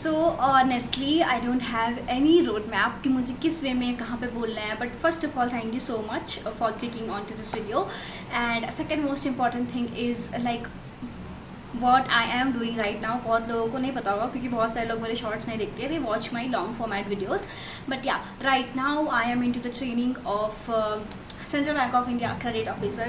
So honestly I don't have any road map कि मुझे किस वे में कहाँ पे बोलना है. But first of all thank you so much for clicking on to this video. And second most important thing is like what I am doing right now. बहुत लोगों को नहीं पता होगा क्योंकि बहुत सारे लोग मेरे शॉर्ट्स नहीं देखते. They watch my long format videos. But yeah right now I am into the training of Central Bank of India credit officer.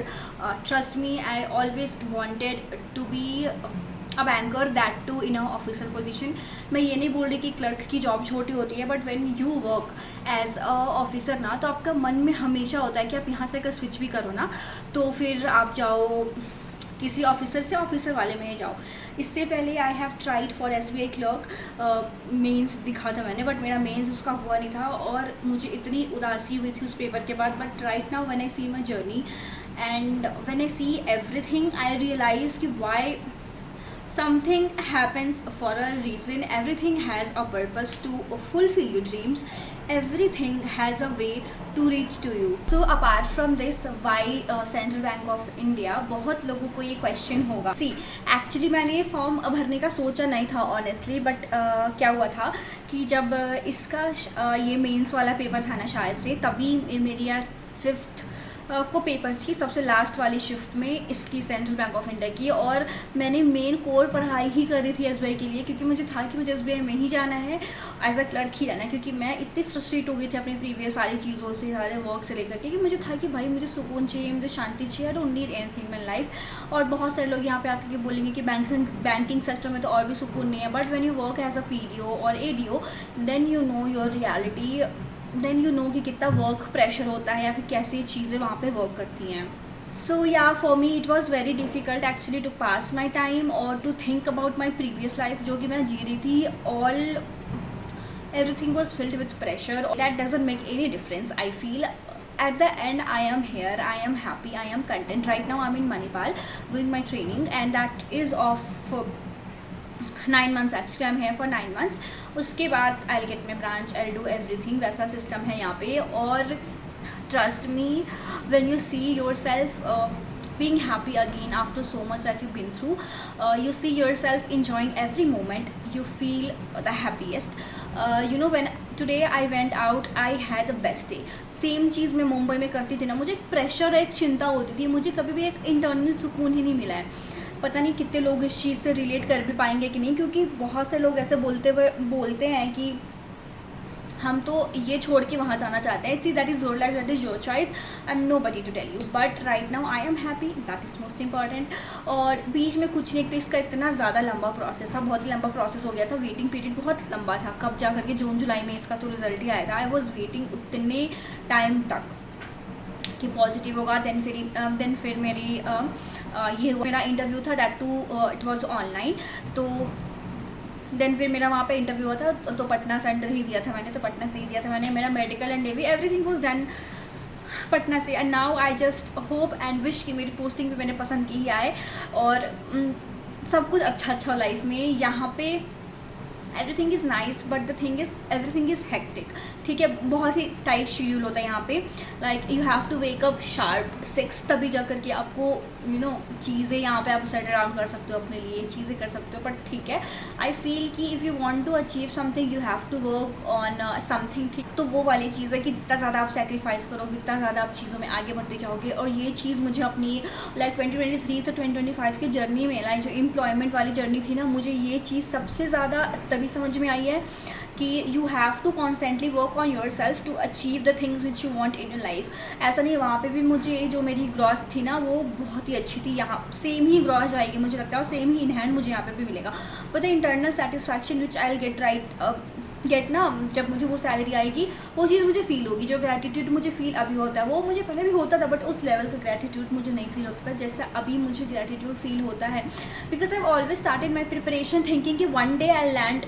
Trust me, I always wanted to be a banker, that too in a officer position. मैं ये नहीं बोल रही कि clerk की job छोटी होती है, but when you work as a officer ना, तो आपका मन में हमेशा होता है कि आप यहाँ से अगर स्विच भी करो ना तो फिर आप जाओ किसी ऑफिसर से ऑफिसर वाले में जाओ. इससे पहले I have tried for SBI clerk. Mains दिखा था मैंने, बट मेरा मेंस उसका हुआ नहीं था और मुझे इतनी उदासी हुई थी उस पेपर के बाद. But right now when I see my journey and when I see everything, I realise कि why something happens for a reason. Everything has a purpose to fulfill your dreams. Everything has a way to reach to you. So apart from this, why Central Bank of India? बहुत लोगों को ये question होगा. See, actually मैंने ये form भरने का सोचा नहीं था ऑनेस्टली. बट क्या हुआ था कि जब इसका ये मेंस वाला पेपर था ना शायद से, तभी मेरी यार 5th को पेपर थी, सबसे लास्ट वाली शिफ्ट में इसकी सेंट्रल बैंक ऑफ इंडिया की. और मैंने मेन कोर पढ़ाई ही करी थी SBI के लिए, क्योंकि मुझे था कि मुझे SBI में ही जाना है, एज अ क्लर्क ही जाना है. क्योंकि मैं इतनी फ्रस्ट्रेट हो गई थी अपनी प्रीवियस सारी चीज़ों से, सारे वर्क से लेकर के, कि मुझे था कि भाई मुझे सुकून चाहिए, मुझे शांति चाहिए. I don't need anything in life. और बहुत सारे लोग यहाँ पे आकर के बोलेंगे कि बैंकिंग सेक्टर में तो और भी सुकून नहीं है. But when you work as a PDO और ADO, then you know your reality. Then you know कि कितना वर्क प्रेशर होता है या फिर कैसी चीज़ें वहाँ पे वर्क करती हैं. So yeah for me it was very difficult actually to pass my time और to think about my previous life जो कि मैं जी रही थी. All everything was filled with pressure. That doesn't make any difference. I feel at the end I am here, I am happy, I am content. Right now I'm in Manipal doing my training, and that is of 9 months. actually I'm here for 9 months. उसके बाद I'll get my branch, I'll do everything. वैसा system है यहाँ पे. और trust me, when you see yourself being happy again after so much that you've been through, you see yourself enjoying every moment, you feel the happiest. You know, when today I went out, I had the best day. Same चीज़ मैं मुंबई में करती थी ना, मुझे एक pressure, एक चिंता होती थी, मुझे कभी भी एक इंटरनल सुकून ही नहीं मिला है. पता नहीं कितने लोग इस चीज़ से रिलेट कर भी पाएंगे कि नहीं, क्योंकि बहुत से लोग ऐसे बोलते हैं कि हम तो ये छोड़ के वहाँ जाना चाहते हैं. See that is your life, that is your choice, and nobody to tell you. But right now I am happy, that is most important. और बीच में कुछ नहीं, तो इसका इतना ज़्यादा लंबा प्रोसेस था, बहुत ही लंबा प्रोसेस हो गया था. वेटिंग पीरियड बहुत लंबा था. कब जा करके जून जुलाई में इसका तो रिजल्ट ही आया था. आई वॉज वेटिंग उतने टाइम तक कि पॉजिटिव होगा. देन फिर मेरी ये मेरा इंटरव्यू था, that too it was online. तो देन फिर मेरा वहाँ पे इंटरव्यू हुआ था, तो पटना सेंटर ही दिया था मैंने, तो पटना से ही दिया था मैंने. मेरा medical and everything was done Patna से. And now I just hope and wish कि मेरी पोस्टिंग भी मैंने पसंद की ही आए, और सब कुछ अच्छा लाइफ में. यहाँ पे everything is nice, but the thing is everything is hectic. ठीक है, बहुत ही टाइट शेड्यूल होता है यहाँ पे. Like you have to wake up sharp 6, तभी जा करके आपको चीज़ें यहाँ पे आप सेट अराउंड कर सकते हो, अपने लिए चीज़ें कर सकते हो. बट ठीक है, आई फील कि if you want to achieve something, you have to work on something. ठीक, तो वो वाली चीज़ है कि जितना ज़्यादा आप सेक्रीफाइस करोगे, उतना ज़्यादा आप चीज़ों में आगे बढ़ते जाओगे. और ये चीज़ मुझे अपनी लाइक 2023 से 2025 की जर्नी में, लाइक जो एम्प्लॉयमेंट वाली जर्नी थी ना, मुझे ये चीज़ सबसे ज़्यादा तभी समझ में आई है कि you have to constantly work on yourself to achieve the things which you want in your life. ऐसा नहीं, वहाँ पे भी मुझे जो मेरी ग्रॉस थी ना, वो बहुत ही अच्छी थी. यहाँ सेम ही ग्रॉस आएगी मुझे लगता है, और सेम ही इन हैंड मुझे यहाँ पे भी मिलेगा. But the internal satisfaction which I will get ना, जब मुझे वो सैलरी आएगी, वो चीज़ मुझे फील होगी. जो ग्रैटिट्यूड मुझे फील अभी होता है, वो मुझे पहले भी होता था, बट उस लेवल का ग्रैटिट्यूड मुझे नहीं फील होता था जैसा अभी मुझे ग्रैटिट्यूड फील होता है. Because I always started my preparation thinking कि one day I land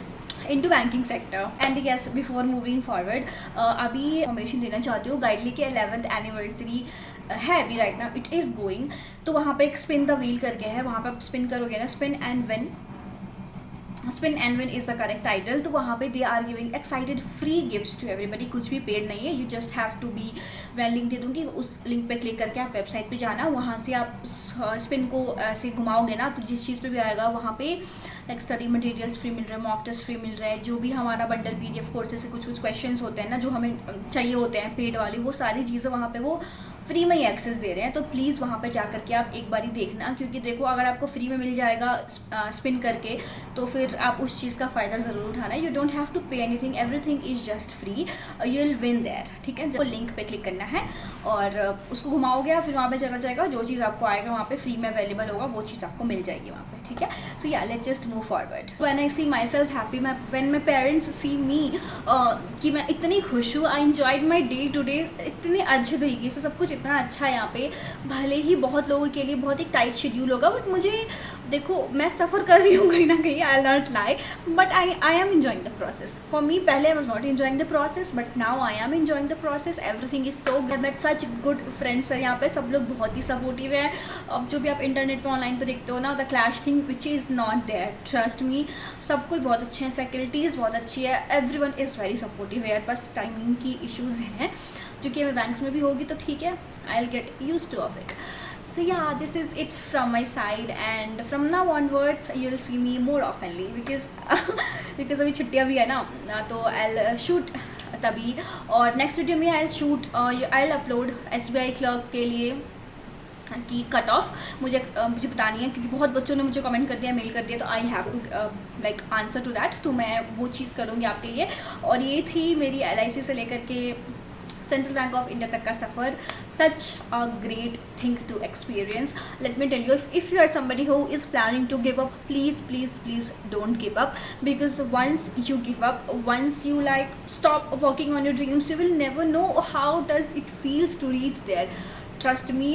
into banking sector. And yes, before moving forward, अभी इन्फॉर्मेशन देना चाहती हूँ. गाइडली के 11th एनिवर्सरी है अभी right now, it is going. तो वहाँ पे एक स्पिन द व्हील करके है, वहाँ पे आप स्पिन करोगे ना, spin and win is the correct title. तो वहाँ पे they are giving excited free gifts to everybody. कुछ भी पेड नहीं है, you just have to be, मैं लिंक दे दूँगी, उस लिंक पे क्लिक करके आप वेबसाइट पे जाना. वहाँ से आप स्पिन को ऐसे घुमाओगे ना, तो जिस चीज़ पे भी आएगा वहाँ पे लाइक स्टडी मटेरियल्स फ्री मिल रहे हैं, मॉक टेस्ट फ्री मिल रहा है, जो भी हमारा बंडल PDF कोर्सेज से कुछ क्वेश्चंस होते हैं ना जो हमें चाहिए होते हैं पेड वाले, वो सारी चीज़ें वहाँ पे वो फ्री में ही एक्सेस दे रहे हैं। तो प्लीज़ वहाँ पे जा करके आप एक बारी देखना, क्योंकि देखो अगर आपको फ्री में मिल जाएगा स्पिन करके तो फिर आप उस चीज़ का फ़ायदा ज़रूर उठाना है। You don't have to pay anything, everything is just free, you will win there, ठीक है। जो लिंक पे क्लिक करना है और उसको घुमाओगे, फिर वहाँ पे चला जाएगा, जो चीज़ आपको आएगा वहाँ पे फ्री में अवेलेबल होगा वो चीज़ आपको मिल जाएगी वहाँ पे, ठीक है। So yeah let's just move forward. When I see myself happy, when my parents see me कि मैं इतनी खुश हूँ, I enjoyed my day to day, इतने अच्छे तरीके से सब कुछ इतना अच्छा है यहाँ पे। भले ही बहुत लोगों के लिए बहुत ही टाइट शेड्यूल होगा, बट मुझे देखो मैं सफ़र कर रही हूँ कहीं ना कहीं, I not lie, but I am enjoying the process. For me पहले I was not enjoying the process, but now I am enjoying the process, everything is so good. Met such good friends है यहाँ पे, सब लोग बहुत ही supportive है। अब जो भी आप इंटरनेट पे ऑनलाइन पे देखते हो ना, the clash thing which is not there, trust me, सब कुछ बहुत अच्छे हैं, फैकल्टीज़ बहुत अच्छी है, एवरीवन इज़ वेरी सपोर्टिव है। बस टाइमिंग की इश्यूज़ हैं जो कि हमें बैंक्स में भी होगी, तो ठीक है, I will get use two of it. So yeah, this is it from my side, and from now onwards you'll see me more oftenly because because अभी छुट्टियाँ भी है ना, तो I'll shoot तभी, और नेक्स्ट वीडियो में I'll upload SBI क्लर्क के लिए की कट ऑफ मुझे बतानी है, क्योंकि बहुत बच्चों ने मुझे कमेंट कर दिया, मेल कर दिया, तो I have to like answer to that, तो मैं वो चीज़ करूँगी आपके लिए। और ये थी मेरी LIC से लेकर के सेंट्रल बैंक ऑफ इंडिया तक का सफ़र। Such a great thing to experience. Let me tell you, if you are somebody who is planning to give up, please don't give up, because once you give up, once you like stop working on your dreams, you will never know how does it feels to reach there. Trust me.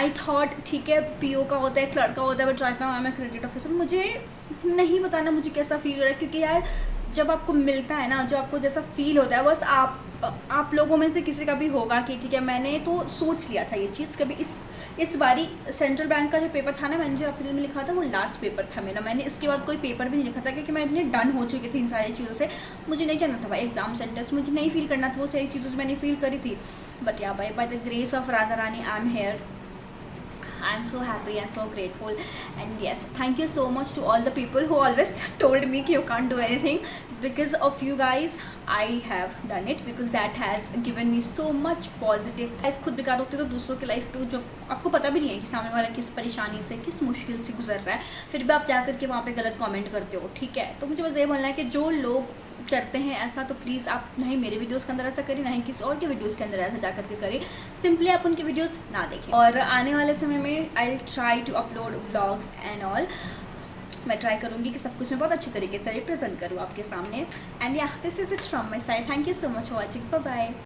I thought ठीक है PO का होता है, clerk का होता है, but right now I am a credit officer. मुझे नहीं बताना मुझे कैसा फील हो रहा है, क्योंकि यार जब आपको मिलता है ना, जो आपको जैसा फील होता है, बस आप लोगों में से किसी का भी होगा कि ठीक है मैंने तो सोच लिया था ये चीज़, कभी इस बारी सेंट्रल बैंक का जो पेपर था ना, मैंने जो अप्रैल में लिखा था वो लास्ट पेपर था मेरा, मैंने इसके बाद कोई पेपर भी नहीं लिखा था, क्योंकि मैं इतनी डन हो चुकी थी इन सारी चीज़ों से। मुझे नहीं जाना था भाई एग्जाम सेंटर्स, मुझे नहीं फील करना था वो सारी चीज़ों से, मैंने फील करी थी। बट या by the grace of Radha Rani I am here, I'm so happy and so grateful, and yes, thank you so much to all the people who always told me you can't do anything. Because of you guys I have done it, because that has given me so much positive life। खुद बेकार होती है तो दूसरों की life पे जो आपको पता भी नहीं है कि सामने वाला किस परेशानी से किस मुश्किल से गुजर रहा है, फिर भी आप जाकर के वहाँ पे गलत कमेंट करते हो, ठीक है। तो मुझे बस ये बोलना है कि जो लोग करते हैं ऐसा, तो प्लीज़ आप नहीं मेरे वीडियोस के अंदर ऐसा करें, ना ही किसी और के वीडियोस के अंदर ऐसा जा करके करें, सिंपली आप उनके वीडियोस ना देखें। और आने वाले समय में I will try to upload vlogs and all, मैं ट्राई करूँगी कि सब कुछ मैं बहुत अच्छी तरीके से रिप्रेजेंट करूँ आपके सामने। And yeah this is it from my side, thank you so much for watching, bye bye.